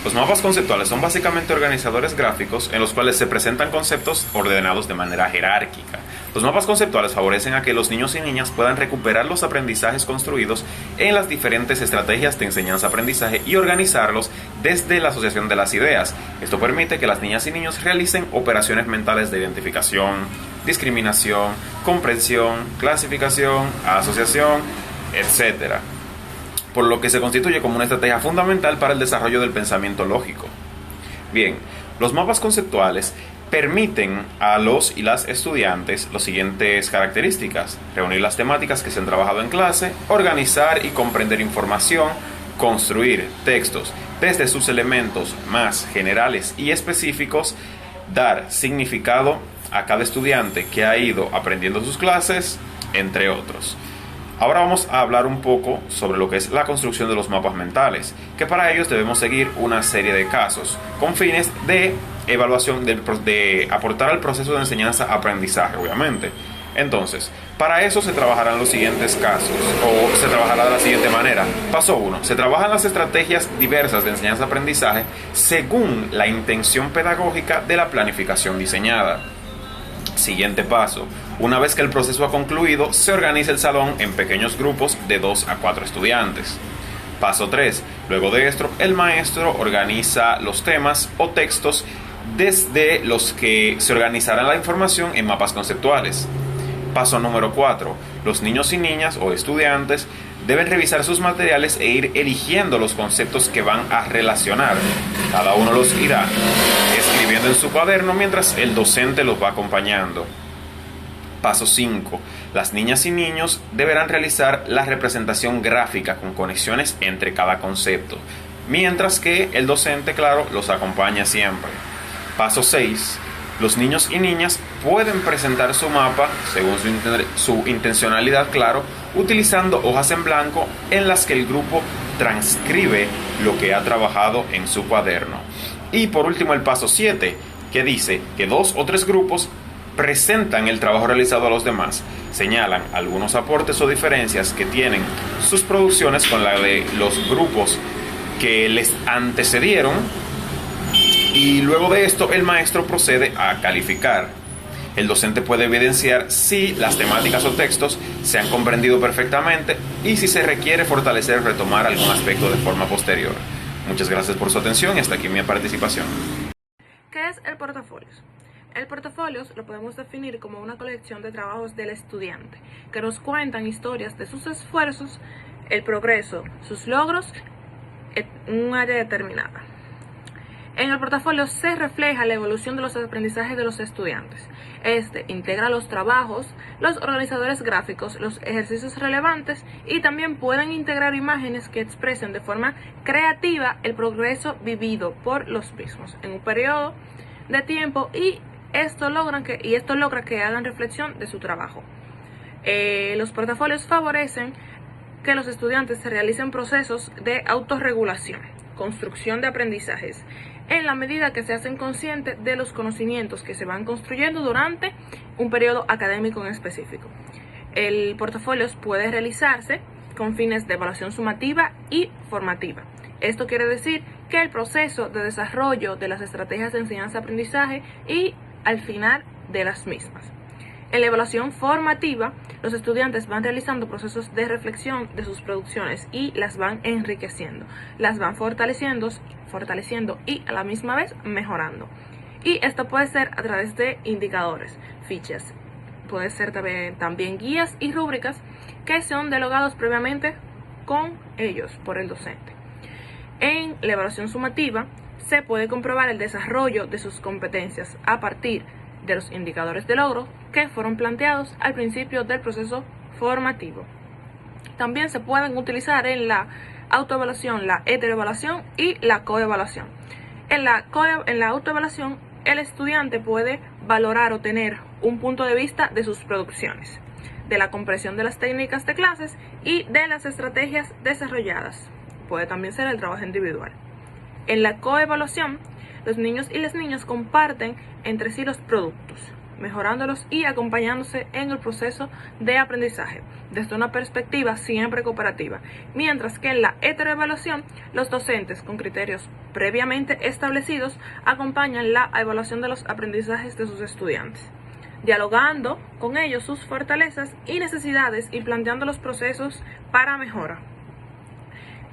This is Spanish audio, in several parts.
Los mapas conceptuales son básicamente organizadores gráficos en los cuales se presentan conceptos ordenados de manera jerárquica. Los mapas conceptuales favorecen a que los niños y niñas puedan recuperar los aprendizajes construidos en las diferentes estrategias de enseñanza-aprendizaje y organizarlos desde la asociación de las ideas. Esto permite que las niñas y niños realicen operaciones mentales de identificación, discriminación, comprensión, clasificación, asociación, etc., por lo que se constituye como una estrategia fundamental para el desarrollo del pensamiento lógico. Bien, los mapas conceptuales permiten a los y las estudiantes las siguientes características: reunir las temáticas que se han trabajado en clase, organizar y comprender información, construir textos desde sus elementos más generales y específicos, dar significado a cada estudiante que ha ido aprendiendo sus clases, entre otros. Ahora vamos a hablar un poco sobre lo que es la construcción de los mapas mentales, que para ellos debemos seguir una serie de casos con fines de evaluación, de aportar al proceso de enseñanza-aprendizaje, obviamente. Entonces, para eso se trabajarán los siguientes casos, o se trabajará de la siguiente manera. Paso 1. Se trabajan las estrategias diversas de enseñanza-aprendizaje según la intención pedagógica de la planificación diseñada. Siguiente paso. Una vez que el proceso ha concluido, se organiza el salón en pequeños grupos de 2 a 4 estudiantes. Paso 3. Luego de esto, el maestro organiza los temas o textos desde los que se organizará la información en mapas conceptuales. Paso número 4. Los niños y niñas o estudiantes deben revisar sus materiales e ir eligiendo los conceptos que van a relacionar. Cada uno los irá escribiendo en su cuaderno mientras el docente los va acompañando. Paso 5. Las niñas y niños deberán realizar la representación gráfica con conexiones entre cada concepto, mientras que el docente, claro, los acompaña siempre. Paso 6. Los niños y niñas pueden presentar su mapa, según su intencionalidad, claro, utilizando hojas en blanco en las que el grupo transcribe lo que ha trabajado en su cuaderno. Y por último el paso 7, que dice que 2 o 3 grupos presentan el trabajo realizado a los demás, señalan algunos aportes o diferencias que tienen sus producciones con la de los grupos que les antecedieron, y luego de esto el maestro procede a calificar. El docente puede evidenciar si las temáticas o textos se han comprendido perfectamente y si se requiere fortalecer o retomar algún aspecto de forma posterior. Muchas gracias por su atención y hasta aquí mi participación. ¿Qué es el portafolio? El portafolio lo podemos definir como una colección de trabajos del estudiante que nos cuentan historias de sus esfuerzos, el progreso, sus logros en un área determinada. En el portafolio se refleja la evolución de los aprendizajes de los estudiantes. Este integra los trabajos, los organizadores gráficos, los ejercicios relevantes y también pueden integrar imágenes que expresen de forma creativa el progreso vivido por los mismos en un periodo de tiempo y esto logra que hagan reflexión de su trabajo. Los portafolios favorecen que los estudiantes se realicen procesos de autorregulación, construcción de aprendizajes, en la medida que se hacen conscientes de los conocimientos que se van construyendo durante un periodo académico en específico. El portafolio puede realizarse con fines de evaluación sumativa y formativa. Esto quiere decir que el proceso de desarrollo de las estrategias de enseñanza-aprendizaje y al final de las mismas. En la evaluación formativa, los estudiantes van realizando procesos de reflexión de sus producciones y las van enriqueciendo, las van fortaleciendo y a la misma vez mejorando. Y esto puede ser a través de indicadores, fichas, puede ser también guías y rúbricas que son dialogados previamente con ellos por el docente. En la evaluación sumativa se puede comprobar el desarrollo de sus competencias a partir de los indicadores de logro que fueron planteados al principio del proceso formativo. También se pueden utilizar en la autoevaluación, la heteroevaluación y la coevaluación. En la autoevaluación, el estudiante puede valorar o tener un punto de vista de sus producciones, de la comprensión de las técnicas de clases y de las estrategias desarrolladas. Puede también ser el trabajo individual. En la coevaluación, los niños y las niñas comparten entre sí los productos, mejorándolos y acompañándose en el proceso de aprendizaje, desde una perspectiva siempre cooperativa, mientras que en la heteroevaluación, los docentes con criterios previamente establecidos acompañan la evaluación de los aprendizajes de sus estudiantes, dialogando con ellos sus fortalezas y necesidades y planteando los procesos para mejora.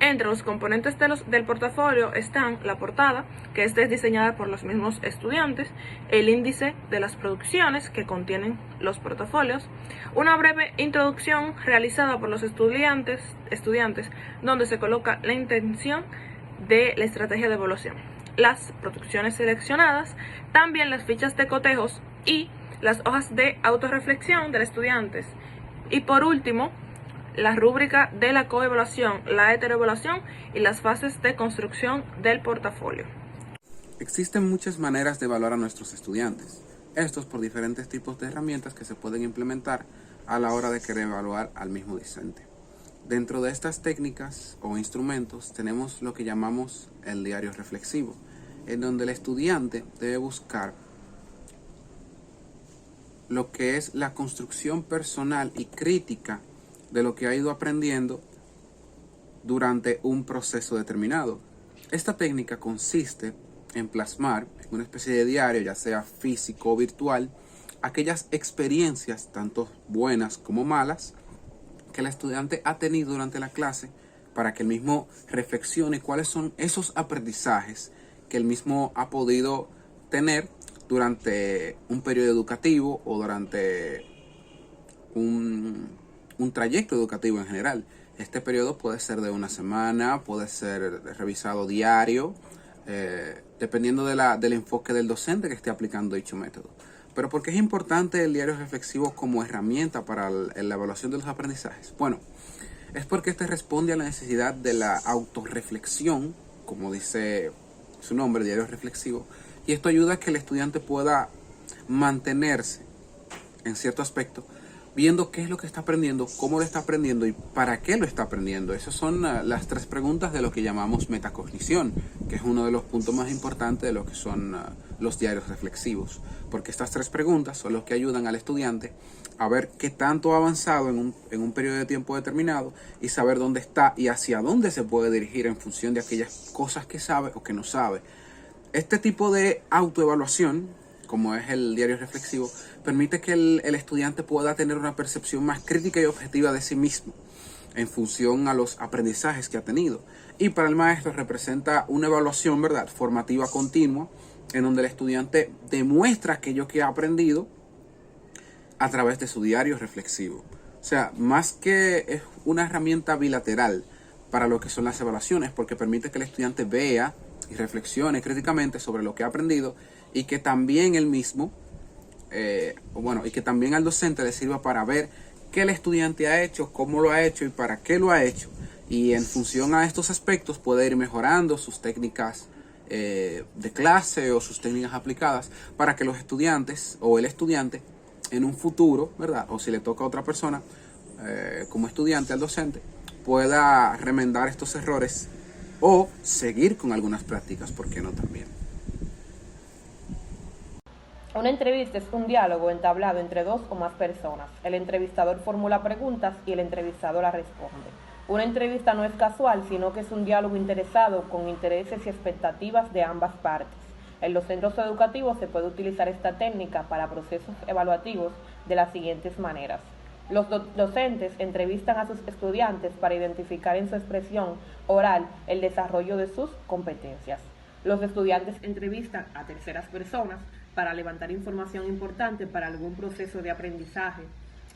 Entre los componentes del portafolio están la portada, que es diseñada por los mismos estudiantes, el índice de las producciones que contienen los portafolios, una breve introducción realizada por los estudiantes donde se coloca la intención de la estrategia de evaluación, las producciones seleccionadas, también las fichas de cotejos y las hojas de autorreflexión de los estudiantes. Y por último, la rúbrica de la coevaluación, la heteroevaluación y las fases de construcción del portafolio. Existen muchas maneras de evaluar a nuestros estudiantes, estos por diferentes tipos de herramientas que se pueden implementar a la hora de querer evaluar al mismo docente. Dentro de estas técnicas o instrumentos tenemos lo que llamamos el diario reflexivo, en donde el estudiante debe buscar lo que es la construcción personal y crítica de lo que ha ido aprendiendo durante un proceso determinado. Esta técnica consiste en plasmar en una especie de diario, ya sea físico o virtual, aquellas experiencias, tanto buenas como malas, que el estudiante ha tenido durante la clase, para que el mismo reflexione cuáles son esos aprendizajes que el mismo ha podido tener durante un periodo educativo o durante un trayecto educativo en general. Este periodo puede ser de una semana, puede ser revisado diario, dependiendo del enfoque del docente que esté aplicando dicho método. Pero ¿por qué es importante el diario reflexivo como herramienta para la evaluación de los aprendizajes? Bueno, es porque este responde a la necesidad de la autorreflexión, como dice su nombre, diario reflexivo, y esto ayuda a que el estudiante pueda mantenerse en cierto aspecto viendo qué es lo que está aprendiendo, cómo lo está aprendiendo y para qué lo está aprendiendo. Esas son las 3 preguntas de lo que llamamos metacognición, que es uno de los puntos más importantes de lo que son los diarios reflexivos, porque estas 3 preguntas son los que ayudan al estudiante a ver qué tanto ha avanzado en un periodo de tiempo determinado y saber dónde está y hacia dónde se puede dirigir en función de aquellas cosas que sabe o que no sabe. Este tipo de autoevaluación, como es el diario reflexivo, permite que el estudiante pueda tener una percepción más crítica y objetiva de sí mismo en función a los aprendizajes que ha tenido. Y para el maestro representa una evaluación, ¿verdad?, formativa continua, en donde el estudiante demuestra aquello que ha aprendido a través de su diario reflexivo. O sea, más que es una herramienta bilateral para lo que son las evaluaciones, porque permite que el estudiante vea y reflexione críticamente sobre lo que ha aprendido y que también él mismo, y que también al docente le sirva para ver qué el estudiante ha hecho, cómo lo ha hecho y para qué lo ha hecho. Y en función a estos aspectos puede ir mejorando sus técnicas de clase o sus técnicas aplicadas para que los estudiantes o el estudiante en un futuro, ¿verdad?, o si le toca a otra persona como estudiante al docente, pueda remendar estos errores o seguir con algunas prácticas, ¿por qué no también? Una entrevista es un diálogo entablado entre 2 o más personas. El entrevistador formula preguntas y el entrevistador las responde. Una entrevista no es casual, sino que es un diálogo interesado con intereses y expectativas de ambas partes. En los centros educativos se puede utilizar esta técnica para procesos evaluativos de las siguientes maneras. Los docentes entrevistan a sus estudiantes para identificar en su expresión oral el desarrollo de sus competencias. Los estudiantes entrevistan a terceras personas para levantar información importante para algún proceso de aprendizaje.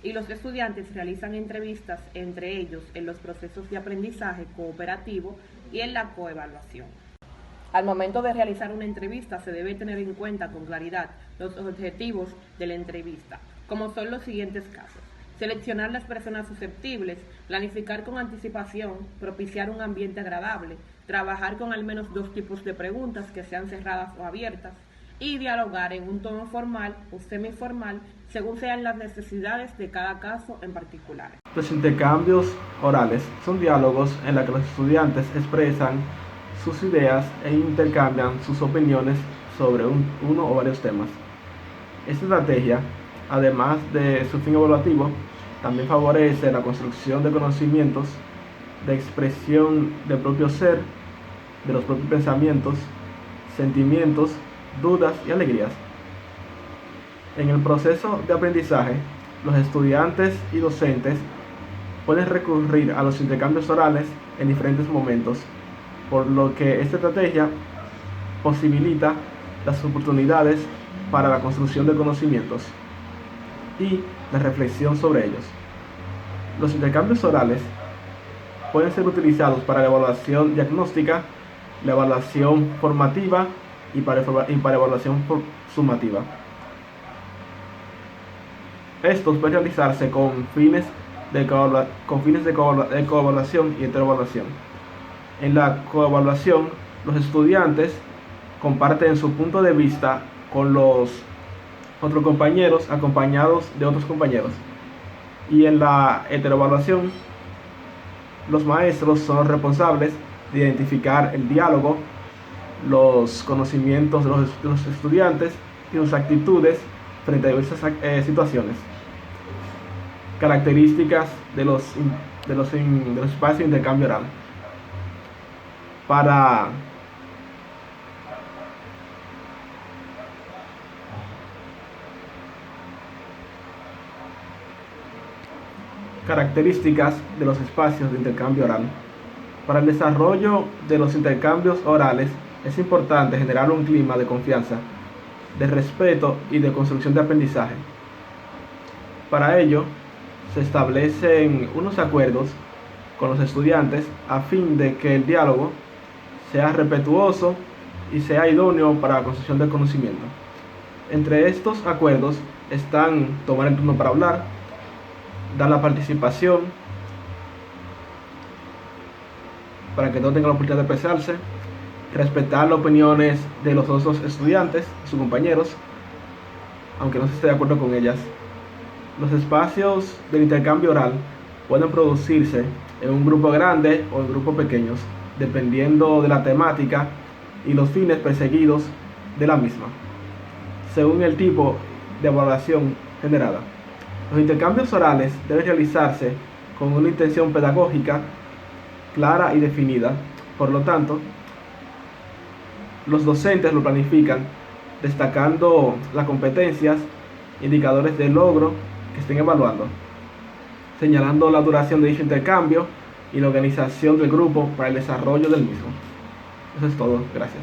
Y los estudiantes realizan entrevistas entre ellos en los procesos de aprendizaje cooperativo y en la coevaluación. Al momento de realizar una entrevista se debe tener en cuenta con claridad los objetivos de la entrevista, como son los siguientes casos: seleccionar las personas susceptibles, planificar con anticipación, propiciar un ambiente agradable, trabajar con al menos 2 tipos de preguntas que sean cerradas o abiertas, y dialogar en un tono formal o semiformal según sean las necesidades de cada caso en particular. Los intercambios orales son diálogos en los que los estudiantes expresan sus ideas e intercambian sus opiniones sobre uno o varios temas. Esta estrategia, además de su fin evaluativo, también favorece la construcción de conocimientos, de expresión del propio ser, de los propios pensamientos, sentimientos, dudas y alegrías. En el proceso de aprendizaje, los estudiantes y docentes pueden recurrir a los intercambios orales en diferentes momentos, por lo que esta estrategia posibilita las oportunidades para la construcción de conocimientos y la reflexión sobre ellos. Los intercambios orales pueden ser utilizados para la evaluación diagnóstica, la evaluación formativa y para evaluación sumativa. Estos pueden realizarse con fines de coevaluación y heteroevaluación. En la coevaluación, los estudiantes comparten su punto de vista con los otros compañeros, acompañados de otros compañeros. Y en la heteroevaluación, los maestros son responsables de identificar el diálogo, los conocimientos de los estudiantes y sus actitudes frente a diversas situaciones. Características de los espacios de intercambio oral. Para características de los espacios de intercambio oral. Para el desarrollo de los intercambios orales es importante generar un clima de confianza, de respeto y de construcción de aprendizaje. Para ello, se establecen unos acuerdos con los estudiantes a fin de que el diálogo sea respetuoso y sea idóneo para la construcción del conocimiento. Entre estos acuerdos están tomar el turno para hablar, dar la participación para que todos tengan la oportunidad de expresarse, respetar las opiniones de los otros estudiantes, sus compañeros, aunque no se esté de acuerdo con ellas. Los espacios del intercambio oral pueden producirse en un grupo grande o en grupos pequeños, dependiendo de la temática y los fines perseguidos de la misma, según el tipo de evaluación generada. Los intercambios orales deben realizarse con una intención pedagógica clara y definida. Por lo tanto, los docentes lo planifican destacando las competencias, indicadores de logro que estén evaluando, señalando la duración de dicho intercambio y la organización del grupo para el desarrollo del mismo. Eso es todo. Gracias.